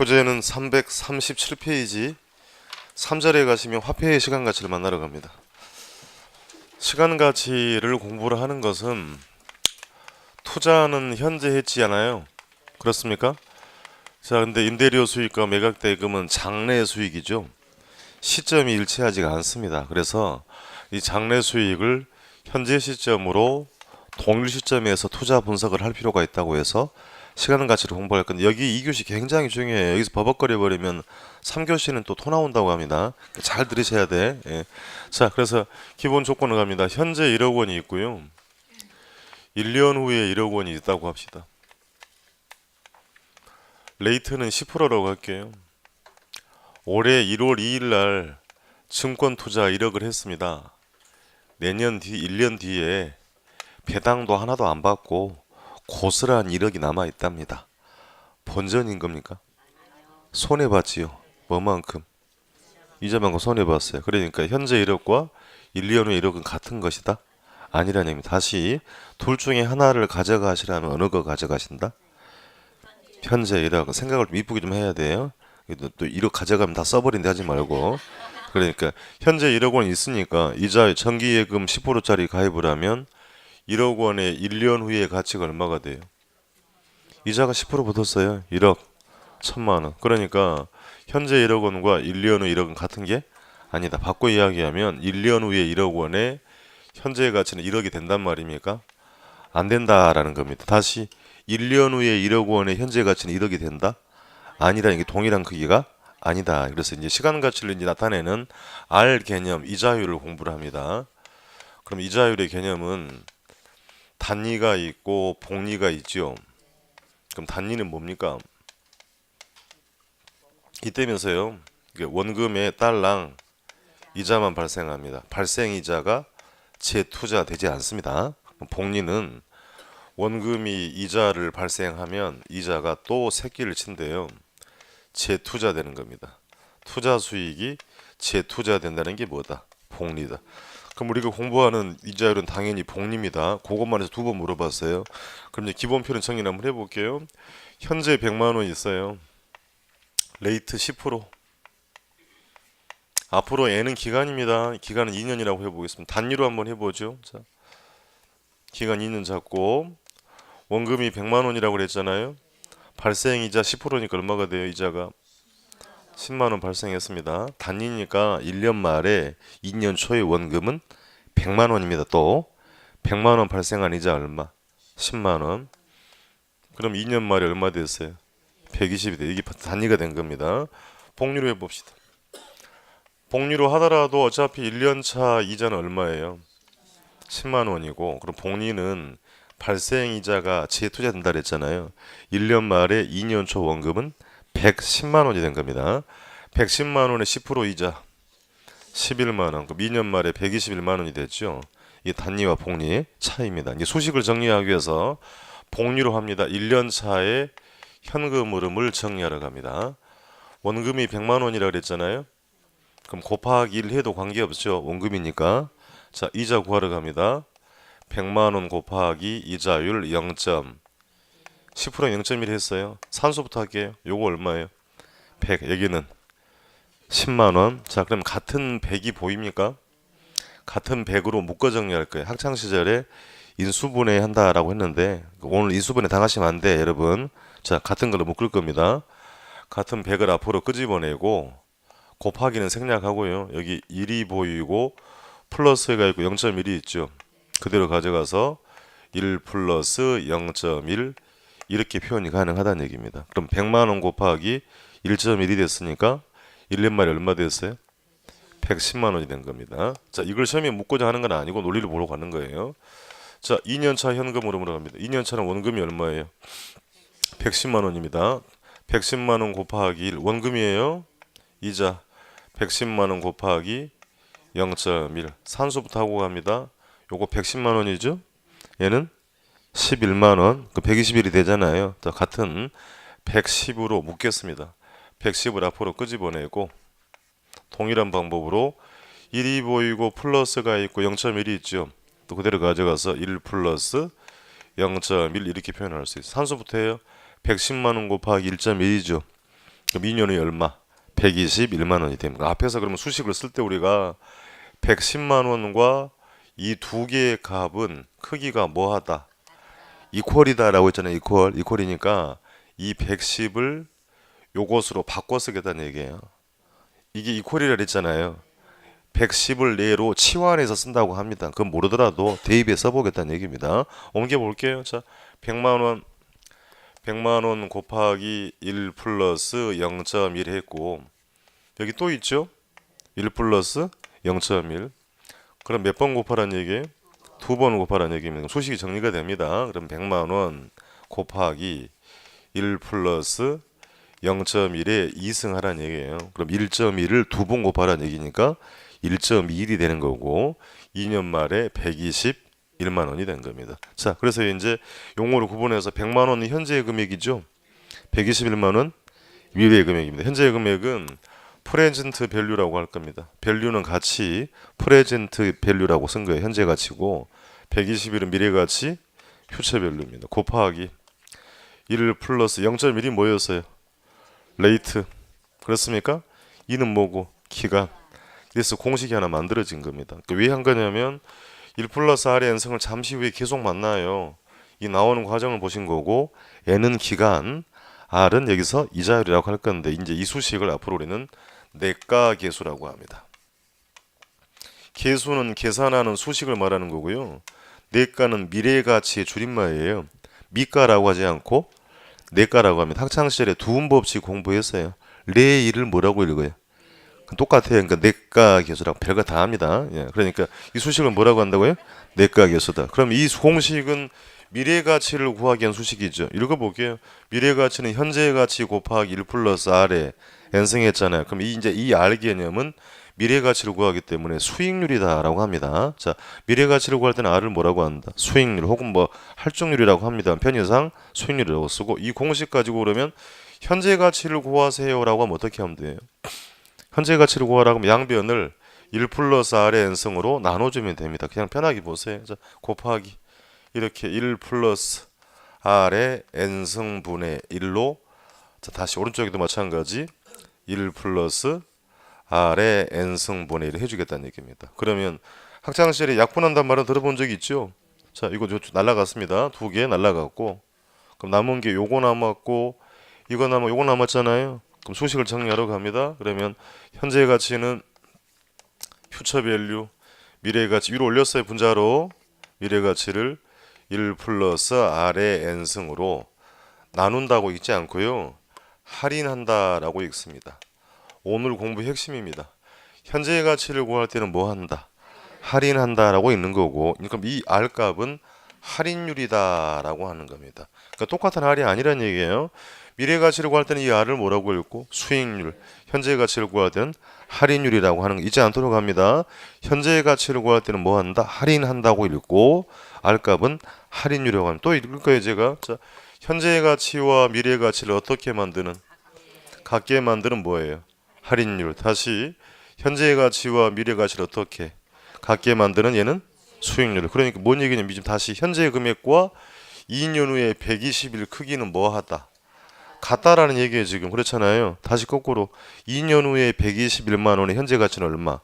교재는 337페이지 3자리에 가시면 화폐의 시간 가치를 만나러 갑니다. 시간 가치를 공부를 하는 것은 투자는 현재 했지않아요. 그렇습니까? 자, 근데 임대료 수익과 매각 대금은 장래 수익이죠. 시점이 일치하지가 않습니다. 그래서 이 장래 수익을 현재 시점으로 동일 시점에서 투자 분석을 할 필요가 있다고 해서 시간 가치를 공부할 건데, 여기 2교시 굉장히 중요해요. 여기서 버벅거려 버리면 3교시는 또 토 나온다고 합니다. 잘 들으셔야 돼. 예. 자, 그래서 기본 조건을 갑니다. 현재 1억 원이 있고요. 1년 후에 1억 원이 있다고 합시다. 레이트는 10%라고 할게요. 올해 1월 2일 날 증권 투자 1억을 했습니다. 내년 뒤 1년 뒤에 배당도 하나도 안 받고 고스란한 1억이 남아 있답니다. 본전인 겁니까? 손해봤지요. 뭐만큼? 이자만큼 손해봤어요. 그러니까 현재 1억과 1, 2년 후 1억은 같은 것이다? 아니라는 얘기입니다. 다시 둘 중에 하나를 가져가시라면 어느 거 가져가신다? 현재 1억. 생각을 좀 이쁘게 좀 해야 돼요. 또 1억 가져가면 다 써버린다 하지 말고. 그러니까 현재 1억 원 있으니까 이자 정기예금 10%짜리 가입을 하면 1억 원의 1년 후의 가치가 얼마가 돼요? 이자가 10% 붙었어요. 1억 1,000만 원. 그러니까 현재 1억 원과 1년 후 1억은 같은 게 아니다. 바꿔 이야기하면 1년 후에 1억 원의 현재 가치는 1억이 된단 말입니까? 안 된다라는 겁니다. 다시 1년 후에 1억 원의 현재 가치는 1억이 된다? 아니라는 게 동일한 크기가 아니다. 그래서 이제 시간 가치를 이제 나타내는 R 개념 이자율을 공부를 합니다. 그럼 이자율의 개념은 단위가 있고 복리가 있죠. 그럼 단위는 뭡니까? 이때면서요, 원금의 딸랑 이자만 발생합니다. 발생이자가 재투자되지 않습니다. 복리는 원금이 이자를 발생하면 이자가 또 새끼를 친대요. 재투자되는 겁니다. 투자 수익이 재투자된다는 게 뭐다? 복리다. 그럼 우리가 공부하는 이자율은 당연히 복리입니다. 그것만 해서 2번 물어봤어요. 그럼 이제 기본표는 정리 한번 해볼게요. 현재 100만 원 있어요. 레이트 10%. 앞으로 N은 기간입니다. 기간은 2년이라고 해보겠습니다. 단위로 한번 해보죠. 자, 기간 2년 잡고 원금이 100만 원이라고 그랬잖아요. 발생이자 10%니까 얼마가 돼요? 이자가 10만 원 발생했습니다. 단위니까 1년 말에 2년 초에 원금은 100만 원입니다. 또 100만 원 발생한 이자 얼마? 10만 원. 그럼 2년 말에 얼마 됐어요? 120이 돼. 이게 단위가 된 겁니다. 복리로 해봅시다. 복리로 하더라도 어차피 1년차 이자는 얼마예요? 10만 원이고, 그럼 복리는 발생이자가 재투자된다 그랬잖아요. 1년 말에 2년 초 원금은 110만 원이 된 겁니다. 110만 원에 10% 이자 11만 원. 그럼 2년 말에 121만 원이 됐죠. 이 단위와 복리 차이입니다. 이제 수식을 정리하기 위해서 복리로 합니다. 1년 차에 현금 흐름을 정리하러 갑니다. 원금이 100만 원이라고 그랬잖아요. 그럼 곱하기 1 해도 관계없죠. 원금이니까. 자, 이자 구하러 갑니다. 100만 원 곱하기 이자율 0. 10% 0.1 했어요. 산수부터 할게요. 요거 얼마예요? 100. 여기는 10만 원. 자, 그럼 같은 100이 보입니까? 같은 100으로 묶어 정리할 거예요. 학창 시절에 인수분해 한다라고 했는데 오늘 인수분해 당하시면 안 돼, 여러분. 자, 같은 걸로 묶을 겁니다. 같은 100을 앞으로 끄집어내고 곱하기는 생략하고요. 여기 1이 보이고 플러스가 있고 0.1이 있죠. 그대로 가져가서 1 플러스 0.1 이렇게 표현이 가능하다는 얘기입니다. 그럼 100만 원 곱하기 1.1이 됐으니까 1년 말에 얼마 됐어요? 110만 원이 된 겁니다. 자, 이걸 시험에 묻고자 하는 건 아니고 논리를 보러 가는 거예요. 자, 2년차 현금으로 물어갑니다. 2년차는 원금이 얼마예요? 110만 원입니다. 110만 원 곱하기 1 원금이에요. 이자 110만 원 곱하기 0.1 산수부터 하고 갑니다. 요거 110만 원이죠. 얘는 11만 원. 그 121이 되잖아요. 자, 같은 110으로 묶겠습니다. 110을 앞으로 끄집어내고 동일한 방법으로 1이 보이고 플러스가 있고 0.1이 있죠. 또 그대로 가져가서 1 플러스 0.1 이렇게 표현할 수 있어요. 산수부터 해요. 110만 원 곱하기 1.1이죠. 그럼 2년 후에 얼마? 121만 원이 됩니다. 앞에서 그러면 수식을 쓸 때 우리가 110만 원과 이 두 개의 값은 크기가 뭐하다? 이퀄이다라고 했잖아요. 이퀄이니까 이 110을 요것으로 바꿔 쓰겠다는 얘기예요. 이게 이퀄이라 그랬잖아요. 110을 내로 치환해서 쓴다고 합니다. 그건 모르더라도 대입에 써보겠다는 얘기입니다. 옮겨 볼게요. 자, 100만 원 곱하기 1 플러스 0.1 했고 여기 또 있죠? 1 플러스 0.1. 그럼 몇 번 곱하라는 얘기예요? 두 번 곱하라는 얘기입니다. 소식이 정리가 됩니다. 그럼 100만 원 곱하기 1 플러스 0.1에 2승하라는 얘기예요. 그럼 1.1을 두 번 곱하라는 얘기니까 1.1이 되는 거고 2년 말에 121만 원이 된 겁니다. 자, 그래서 이제 용어를 구분해서 100만 원은 현재의 금액이죠. 121만 원 미래의 금액입니다. 현재의 금액은 프레젠트 밸류라고 할 겁니다. 밸류는 가치, 프레젠트 밸류라고 쓴 거예요. 현재 가치고 121은 미래 가치, 퓨처 밸류입니다. 곱하기 1 플러스 0.1이 뭐였어요? 레이트. 그렇습니까? 이는 뭐고? 기간. 그래서 공식이 하나 만들어진 겁니다. 왜 한 거냐면 1 플러스 R의 n승을 잠시 후에 계속 만나요. 이 나오는 과정을 보신 거고 n은 기간, R은 여기서 이자율이라고 할 건데 이제 이 수식을 앞으로 우리는 내가 계수라고 합니다. 계수는 계산하는 수식을 말하는 거고요. 내가는 미래 가치의 줄임말이에요. 미가라고 하지 않고 내가라고 합니다. 학창시절에 두음 법칙 공부했어요. 레이를 뭐라고 읽어요? 똑같아요. 그러니까 내가 계수라고 별거 다 합니다. 예, 그러니까 이 수식을 뭐라고 한다고요? 내가 계수다. 그럼 이 공식은 미래 가치를 구하기 위한 수식이죠. 읽어볼게요. 미래 가치는 현재 가치 곱하기 1 플러스 R에 n승했잖아요. 그럼 이제 이 R 개념은 미래 가치를 구하기 때문에 수익률이다라고 합니다. 자, 미래 가치를 구할 때는 R을 뭐라고 한다? 수익률 혹은 뭐 할증률이라고 합니다. 편의상 수익률이라고 쓰고 이 공식 가지고 그러면 현재 가치를 구하세요라고 하면 어떻게 하면 돼요? 현재 가치를 구하라고 하면 양변을 1 플러스 R의 n승으로 나눠주면 됩니다. 그냥 편하게 보세요. 자, 곱하기 이렇게 1 플러스 R의 n승분의 1로 자, 다시 오른쪽에도 마찬가지 1 플러스 R의 n승분의 1을 해주겠다는 얘기입니다. 그러면 학창시절에 약분한단 말은 들어본 적이 있죠? 자, 이거 날라갔습니다. 두 개 날라갔고 그럼 남은 게 요거 남았고 요거 남았잖아요. 그럼 수식을 정리하러 갑니다. 그러면 현재 가치는 퓨처 밸류, 미래 가치 위로 올렸어요. 분자로 미래 가치를 1 플러스 R의 n승으로 나눈다고 읽지 않고요. 할인한다라고 읽습니다. 오늘 공부의 핵심입니다. 현재의 가치를 구할 때는 뭐 한다? 할인한다라고 읽는 거고 그럼 이 R 값은 할인율이다라고 하는 겁니다. 그러니까 똑같은 R이 아니란 얘기예요. 미래 가치를 구할 때는 이 R을 뭐라고 읽고 수익률, 현재 가치를 구할 때는 할인율이라고 하는 거 잊지 않도록 합니다. 현재 가치를 구할 때는 뭐 한다? 할인한다고 읽고 R 값은 할인율이라고 합니다. 또 읽을 거예요 제가. 자, 현재 가치와 미래 가치를 어떻게 만드는? 같게 만드는 뭐예요? 할인율. 다시 현재 가치와 미래 가치를 어떻게 같게 만드는 얘는 수익률. 그러니까 뭔 얘기냐면 지금 다시 현재 금액과 2년 후에 120일 크기는 뭐하다? 같다라는 얘기예요 지금. 그렇잖아요. 다시 거꾸로 2년 후에 121만 원의 현재 가치는 얼마?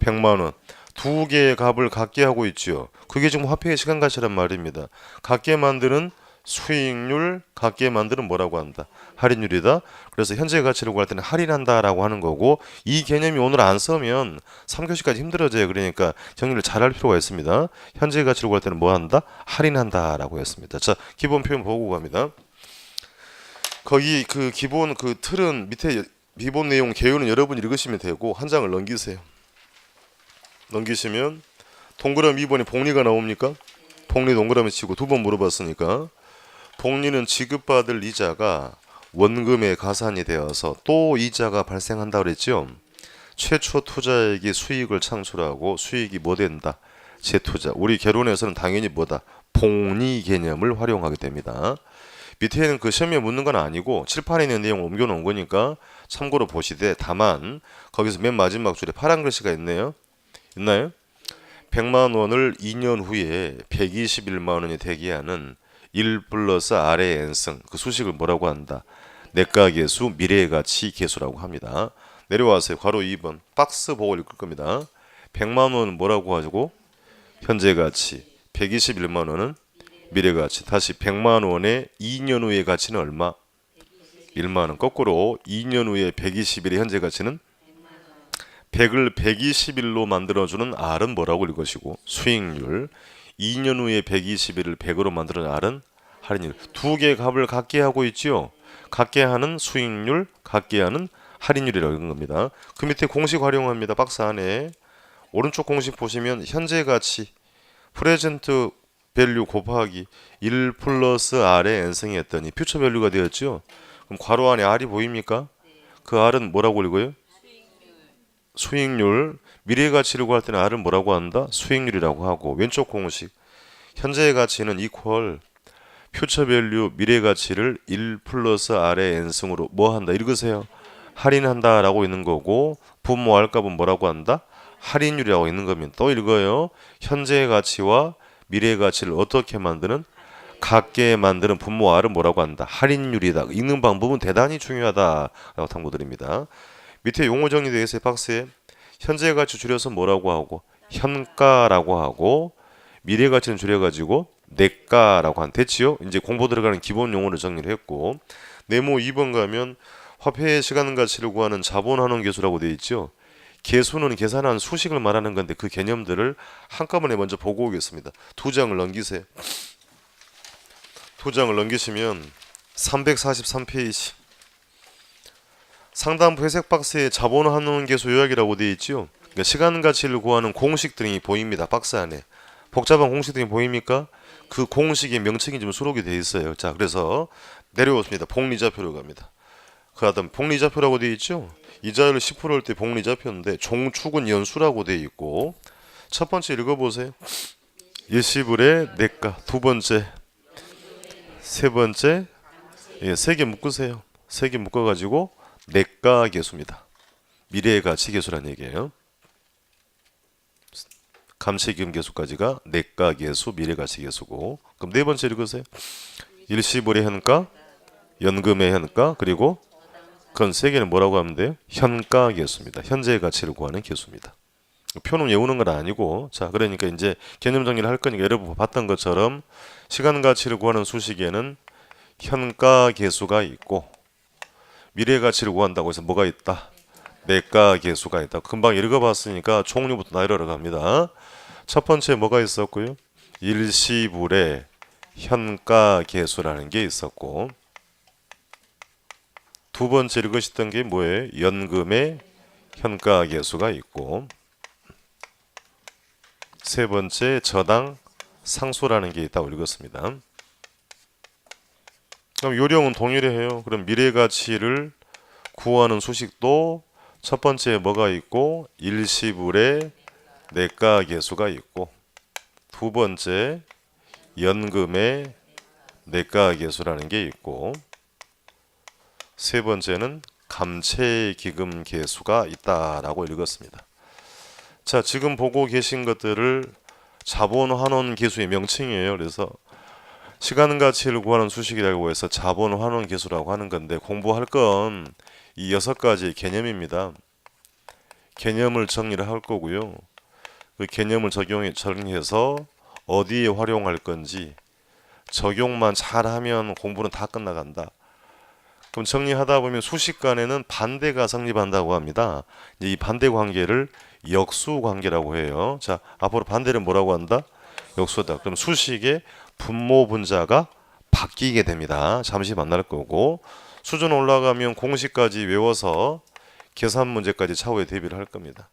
100만 원. 두 개의 값을 같게 하고 있죠. 그게 지금 화폐의 시간 가치란 말입니다. 같게 만드는 수익률, 같게 만드는 뭐라고 한다? 할인율이다. 그래서 현재 가치를 구할 때는 할인한다라고 하는 거고 이 개념이 오늘 안 쓰면 3교시까지 힘들어져요. 그러니까 정리를 잘 할 필요가 있습니다. 현재 가치를 구할 때는 뭐 한다? 할인한다라고 했습니다. 자, 기본 표현 보고 갑니다. 거기 그 기본 그 틀은 밑에 기본 내용 개요는 여러분 읽으시면 되고 한 장을 넘기세요. 넘기시면 동그라미 2번에 복리가 나옵니까? 복리 동그라미 치고 두 번 물어봤으니까 복리는 지급받을 이자가 원금의 가산이 되어서 또 이자가 발생한다 그랬죠. 최초 투자액이 수익을 창출하고 수익이 뭐 된다? 재투자. 우리 개론에서는 당연히 뭐다? 복리 개념을 활용하게 됩니다. 밑에는 그 시험에 묻는 건 아니고 칠판에 있는 내용을 옮겨놓은 거니까 참고로 보시되 다만 거기서 맨 마지막 줄에 파란 글씨가 있네요. 있나요? 100만 원을 2년 후에 121만 원이 되게 하는 1 플러스 R의 n승 그 수식을 뭐라고 한다? 내과 계수, 미래의 가치 계수라고 합니다. 내려와서요. 괄호 2번 박스 보고 읽을 겁니다. 100만 원은 뭐라고 하고 현재 가치, 121만 원은 미래 가치. 다시 100만 원의 2년 후의 가치는 얼마? 1만 원. 거꾸로 2년 후에 120일의 현재 가치는 100을 121로 만들어주는 R은 뭐라고 읽을 것이고 수익률. 2년 후에 121을 100으로 만들어주는 R은 할인율. 두 개의 값을 같게 하고 있죠. 같게 하는 수익률, 같게 하는 할인율이라고 하는 겁니다. 그 밑에 공식 활용합니다. 박스 안에 오른쪽 공식 보시면 현재 가치 프레젠트 밸류 곱하기 1 플러스 R에 n승이 했더니 퓨처 밸류가 되었죠. 그럼 괄호 안에 R이 보입니까? 그 R은 뭐라고 읽어요? 수익률. 미래 가치를 구할 때는 R은 뭐라고 한다? 수익률이라고 하고 왼쪽 공식 현재의 가치는 이퀄 퓨처 밸류 미래 가치를 1 플러스 R의 n승으로 뭐 한다? 읽으세요. 할인한다 라고 있는 거고 분모 R값은 뭐라고 한다? 할인율이라고 있는 겁니다. 또 읽어요. 현재의 가치와 미래의 가치를 어떻게 만드는? 같게 만드는 분모 R은 뭐라고 한다? 할인율이다. 읽는 방법은 대단히 중요하다라고 당부드립니다. 밑에 용어 정리되어 있어요. 박스에 현재 가치 줄여서 뭐라고 하고 현가라고 하고 미래 가치는 줄여가지고 내가라고 한 됐지요. 이제 공부 들어가는 기본 용어를 정리를 했고 네모 2번 가면 화폐의 시간 가치를 구하는 자본환원 계수라고 되어 있죠. 계수는 계산한 수식을 말하는 건데 그 개념들을 한꺼번에 먼저 보고 오겠습니다. 두 장을 넘기세요. 두 장을 넘기시면 343페이지 상단부 회색 박스에 자본환원 계수 요약이라고 되어 있죠. 그러니까 시간 가치를 구하는 공식 등이 보입니다. 박스 안에 복잡한 공식 등이 보입니까? 그 공식의 명칭이 좀 수록이 되어 있어요. 자, 그래서 내려오십니다. 복리좌표로 갑니다. 그 다음 복리좌표라고 되어 있죠. 이자율 10%일 때 복리좌표인데 종축은 연수라고 되어 있고 첫 번째 읽어보세요. 일시불의 내가 두 번째 세 번째 세 개 묶으세요. 세 개 묶어가지고 내가 계수입니다. 미래의 가치 계수란 얘기예요. 감세기금 계수까지가 내가 계수, 미래 가치 계수고 그럼 네 번째 읽으세요. 일시불의 현가, 연금의 현가 그리고 그건 세 개는 뭐라고 하면 돼요? 현가 계수입니다. 현재의 가치를 구하는 계수입니다. 표는 외우는 건 아니고 자 그러니까 이제 개념 정리를 할 거니까 여러분 봤던 것처럼 시간 가치를 구하는 수식에는 현가 계수가 있고 미래 가치를 구한다고 해서 뭐가 있다? 내가 계수가 있다. 금방 읽어봤으니까 종류부터 나열하러 갑니다. 첫 번째 뭐가 있었고요? 일시불의 현가 계수라는 게 있었고 두 번째 읽으셨던 게 뭐예요? 연금의 현가 계수가 있고 세 번째 저당 상수라는 게 있다고 읽었습니다. 그럼 요령은 동일해요. 그럼 미래 가치를 구하는 수식도 첫 번째 뭐가 있고 일시불의 내가 계수가 있고 두 번째 연금의 내가 계수라는 게 있고 세 번째는 감채기금 계수가 있다라고 읽었습니다. 자, 지금 보고 계신 것들을 자본환원 계수의 명칭이에요. 그래서 시간 가치를 구하는 수식이라고 해서 자본환원 계수라고 하는 건데 공부할 건 이 6가지 개념입니다. 개념을 정리를 할 거고요. 그 개념을 정리해서 어디에 활용할 건지 적용만 잘하면 공부는 다 끝나간다. 그럼 정리하다 보면 수식간에는 반대가 성립한다고 합니다. 이 반대 관계를 역수 관계라고 해요. 자, 앞으로 반대를 뭐라고 한다? 역수다. 그럼 수식의 분모 분자가 바뀌게 됩니다. 잠시 만날 거고 수준 올라가면 공식까지 외워서 계산 문제까지 차후에 대비를 할 겁니다.